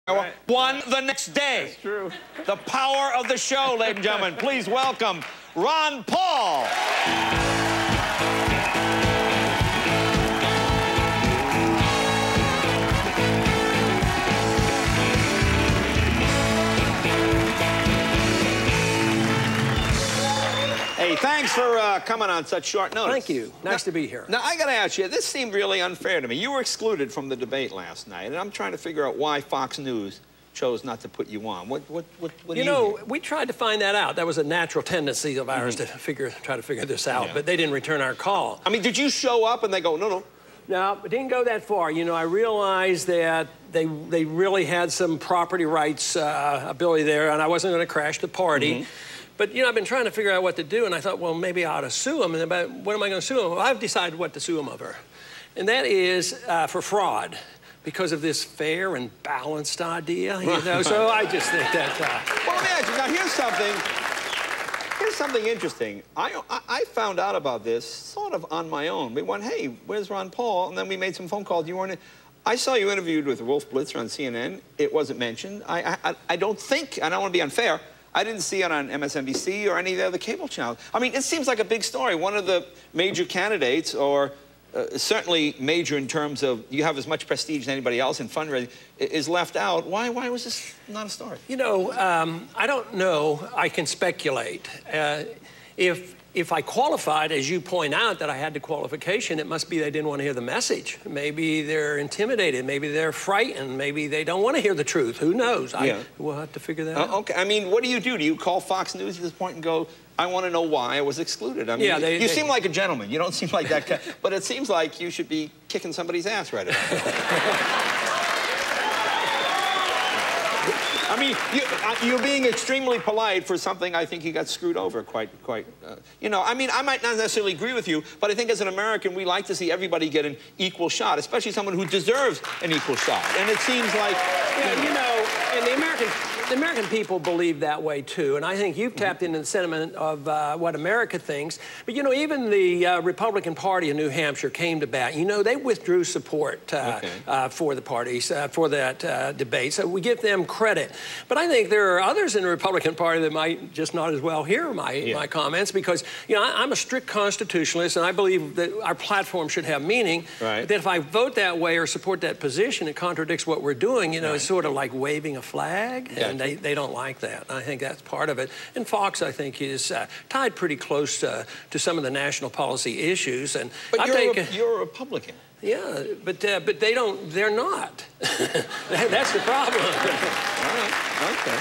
Right. Won the next day. That's true. The power of the show, ladies and gentlemen. Please welcome Ron Paul. Hey, thanks for coming on such short notice. Thank you. Nice to be here. Now, I got to ask you, this seemed really unfair to me. You were excluded from the debate last night, and I'm trying to figure out why Fox News chose not to put you on. What do you know, we tried to find that out. That was a natural tendency of ours to try to figure this out, but they didn't return our call. I mean, did you show up and they go, no? No, it didn't go that far. You know, I realized that they really had some property rights ability there, and I wasn't going to crash the party. But, you know, I've been trying to figure out what to do, and I thought, well, maybe I ought to sue them. And what am I going to sue them? Well, I've decided what to sue them over. And that is for fraud, because of this fair and balanced idea, you know. So I just think that... Well, let me ask you, now here's something interesting. I found out about this sort of on my own. We went, hey, where's Ron Paul? And then we made some phone calls. You weren't in. I saw you interviewed with Wolf Blitzer on CNN. It wasn't mentioned. I don't think, and I don't want to be unfair, I didn't see it on MSNBC or any of the other cable channels. I mean, it seems like a big story. One of the major candidates, or certainly major in terms of you have as much prestige as anybody else in fundraising, is left out. Why was this not a story? You know, I don't know. I can speculate. If I qualified, as you point out, that I had the qualification, it must be they didn't want to hear the message. Maybe they're intimidated. Maybe they're frightened. Maybe they don't want to hear the truth. Who knows? We'll have to figure that out. Okay. I mean, what do? Do you call Fox News at this point and go, I want to know why I was excluded? I mean, you seem like a gentleman. You don't seem like that guy. But it seems like you should be kicking somebody's ass right about now. I mean, you're being extremely polite for something I think you got screwed over quite. You know, I mean, I might not necessarily agree with you, but I think as an American, we like to see everybody get an equal shot, especially someone who deserves an equal shot. And it seems like... Yeah, you know, and the American people believe that way, too. And I think you've tapped into the sentiment of what America thinks. But, you know, even the Republican Party in New Hampshire came to bat. You know, they withdrew support for the parties, for that debate. So we give them credit. But I think there are others in the Republican Party that might just not as well hear my comments, because, you know, I'm a strict constitutionalist, and I believe that our platform should have meaning. But that if I vote that way or support that position, it contradicts what we're doing. You know, it's sort of like waving a flag, and they don't like that. I think that's part of it. And Fox, I think, is tied pretty close to some of the national policy issues. And but you're a Republican. Yeah, but they don't. They're not. That's the problem. All right. Okay.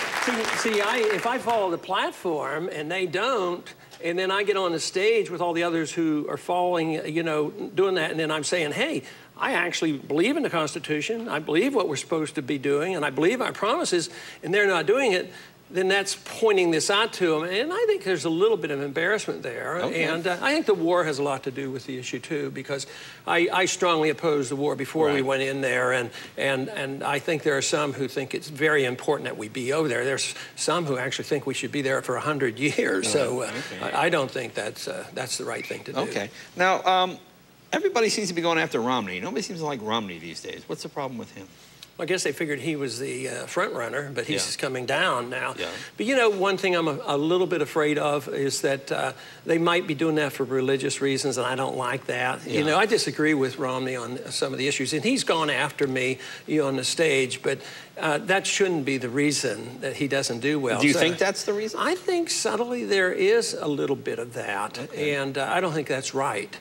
See, if I follow the platform and they don't, and then I get on the stage with all the others who are following, you know, doing that, and then I'm saying, hey, I actually believe in the Constitution, I believe what we're supposed to be doing, and I believe our promises, and they're not doing it, then that's pointing this out to them. And I think there's a little bit of embarrassment there. And I think the war has a lot to do with the issue, too, because I strongly opposed the war before we went in there. And I think there are some who think it's very important that we be over there. There's some who actually think we should be there for 100 years. So I don't think that's the right thing to do. Okay. Now, everybody seems to be going after Romney. Nobody seems to like Romney these days. What's the problem with him? I guess they figured he was the front runner, but he's just coming down now. But, you know, one thing I'm a little bit afraid of is that they might be doing that for religious reasons, and I don't like that. You know, I disagree with Romney on some of the issues, and he's gone after me on the stage, but that shouldn't be the reason that he doesn't do well. Do you think that's the reason? I think subtly there is a little bit of that, and I don't think that's right.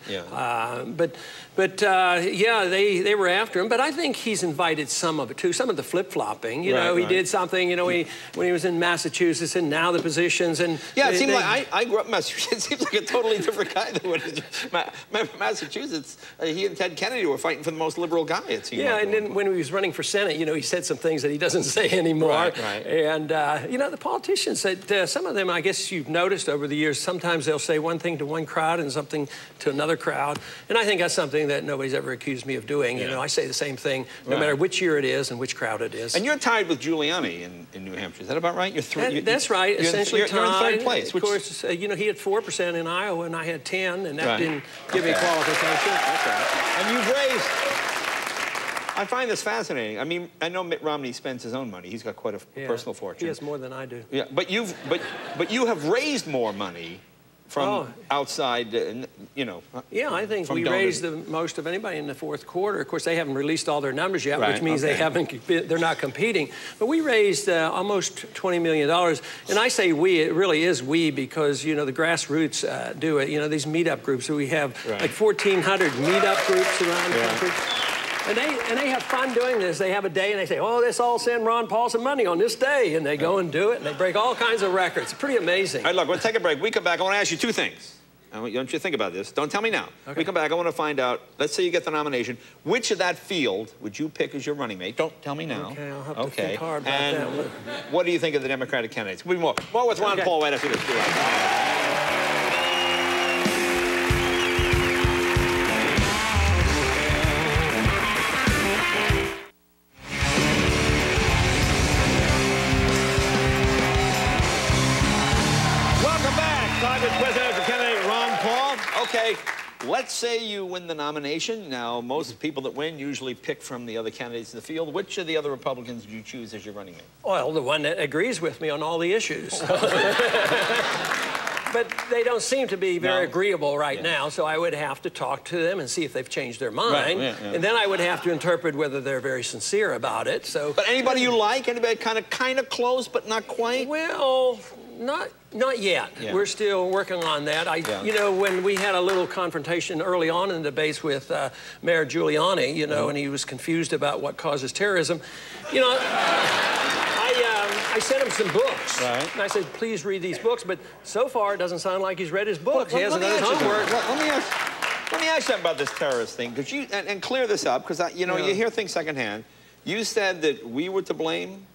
But yeah, they were after him, but I think he's invited some of it too, some of the flip-flopping. You know, he did something, you know, when he was in Massachusetts, and now the positions, and... Yeah, it seemed like, I grew up in Massachusetts, it seems like a totally different guy than what it is. Massachusetts, he and Ted Kennedy were fighting for the most liberal guy, it seemed like. And then when he was running for Senate, you know, he said some things that he doesn't say anymore. And, you know, the politicians, some of them, I guess you've noticed over the years, sometimes they'll say one thing to one crowd and something to another crowd. And I think that's something that nobody's ever accused me of doing. You know, I say the same thing no matter which year it is and which crowd it is. And you're tied with Giuliani in New Hampshire. Is that about right? That's right. Essentially tied. You're in third place. Of course, you know, he had 4% in Iowa and I had 10, and that didn't give me qualification. And you've raised I find this fascinating. I mean, I know Mitt Romney spends his own money. He's got quite a personal fortune. He has more than I do. Yeah, but you have raised more money from outside, you know. Yeah, I think we raised the most of anybody in the fourth quarter. Of course, they haven't released all their numbers yet, which means they're not competing. But we raised almost $20 million. And I say we, it really is we, because, you know, the grassroots do it. You know, these meetup groups, so we have like 1,400 meetup groups around the country. And they have fun doing this. They have a day and they say, oh, let's all send Ron Paul some money on this day. And they go and do it, and they break all kinds of records. It's pretty amazing. All right, look, we'll take a break. We come back, I want to ask you two things. I want you to think about this. Don't tell me now. Okay. We come back, I want to find out, let's say you get the nomination, which of that field would you pick as your running mate? Don't tell me now. Okay, I'll have to think hard about that. What do you think of the Democratic candidates? We'll be more with Ron Paul right after this. Presidential candidate Ron Paul. Okay, let's say you win the nomination. Now, most people that win usually pick from the other candidates in the field. Which of the other Republicans do you choose as your running mate? Well, the one that agrees with me on all the issues. But they don't seem to be very agreeable right now, so I would have to talk to them and see if they've changed their mind. And then I would have to interpret whether they're very sincere about it. So, but anybody you like? Anybody kind of close, but not quite? Well, not yet. We're still working on that. You know, when we had a little confrontation early on in the debates with Mayor Giuliani, you know, and he was confused about what causes terrorism, you know, I sent him some books. And I said, please read these books. But so far, it doesn't sound like he's read his books. He hasn't done his homework. Let me ask you something about this terrorist thing. Could you, and clear this up, because, you know, you hear things secondhand. You said that we were to blame?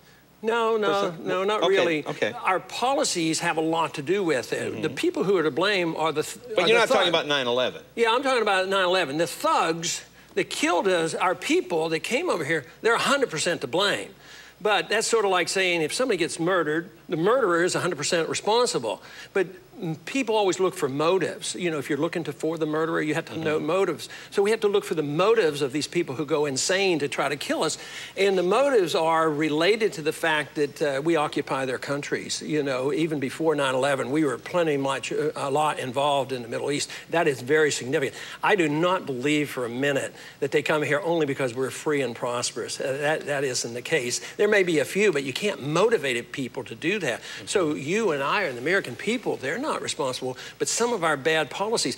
No, not really. Our policies have a lot to do with it. The people who are to blame are the But you're not talking about 9/11. Yeah, I'm talking about 9/11. The thugs that killed us, our people that came over here, they're 100% to blame. But that's sort of like saying if somebody gets murdered, the murderer is 100% responsible. But people always look for motives. You know, if you're looking for the murderer, you have to know motives. So we have to look for the motives of these people who go insane to try to kill us. And the motives are related to the fact that we occupy their countries. You know, even before 9/11, we were a lot involved in the Middle East. That is very significant. I do not believe for a minute that they come here only because we're free and prosperous. That isn't the case. There may be a few, but you can't motivate people to do that. So you and I and the American people, they're not responsible, but some of our bad policies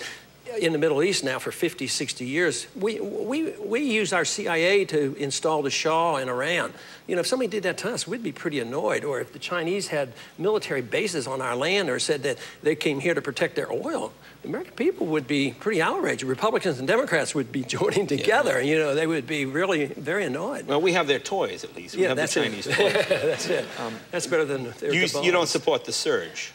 in the Middle East now for 50, 60 years, we use our CIA to install the Shah in Iran. You know, if somebody did that to us, we'd be pretty annoyed. Or if the Chinese had military bases on our land or said that they came here to protect their oil, the American people would be pretty outraged. Republicans and Democrats would be joining together. You know, they would be really very annoyed. Well, we have their toys, at least. We have the Chinese toys. That's it. That's better than their You don't support the surge?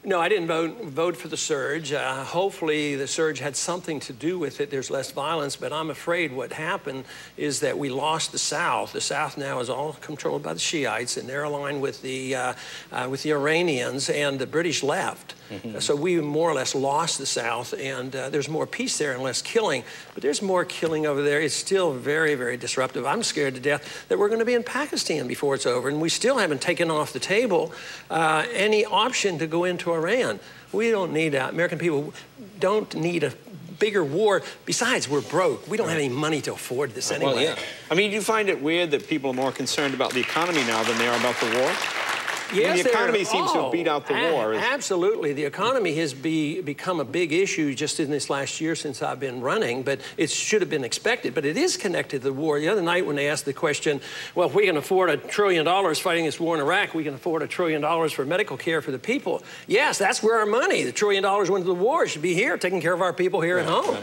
No, I didn't vote for the surge. Hopefully the surge had something to do with it. There's less violence, but I'm afraid what happened is that we lost the South. The South now is all controlled by the Shiites, and they're aligned with the Iranians, and the British left. So we more or less lost the South, and there's more peace there and less killing. But there's more killing over there. It's still very, very disruptive. I'm scared to death that we're going to be in Pakistan before it's over, and we still haven't taken off the table any option to go into Iran. We don't need that. American people don't need a bigger war. Besides, we're broke. We don't have any money to afford this anyway. Well, I mean, do you find it weird that people are more concerned about the economy now than they are about the war? Yes, the economy seems to have beat out the war. Absolutely. The economy has become a big issue just in this last year since I've been running, but it should have been expected. But it is connected to the war. The other night when they asked the question, well, if we can afford $1 trillion fighting this war in Iraq, we can afford $1 trillion for medical care for the people. Yes, that's where our money, the $1 trillion went to the war, should be here, taking care of our people here at home.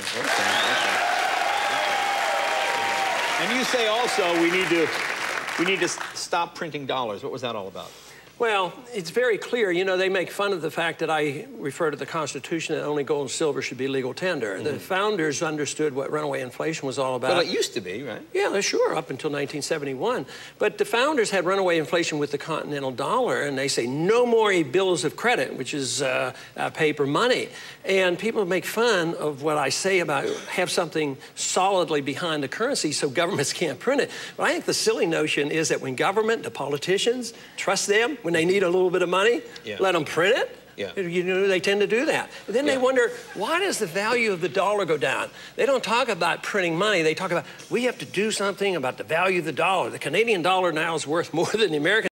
And you say also we need to stop printing dollars. What was that all about? Well, it's very clear. You know, they make fun of the fact that I refer to the Constitution that only gold and silver should be legal tender. The founders understood what runaway inflation was all about. Well, it used to be, right? Yeah, sure, up until 1971. But the founders had runaway inflation with the continental dollar, and they say no more bills of credit, which is paper money. And people make fun of what I say about have something solidly behind the currency so governments can't print it. But I think the silly notion is that when government, the politicians, trust them, when they need a little bit of money, let them print it. Yeah. You know, they tend to do that. And then they wonder, why does the value of the dollar go down? They don't talk about printing money. They talk about, we have to do something about the value of the dollar. The Canadian dollar now is worth more than the American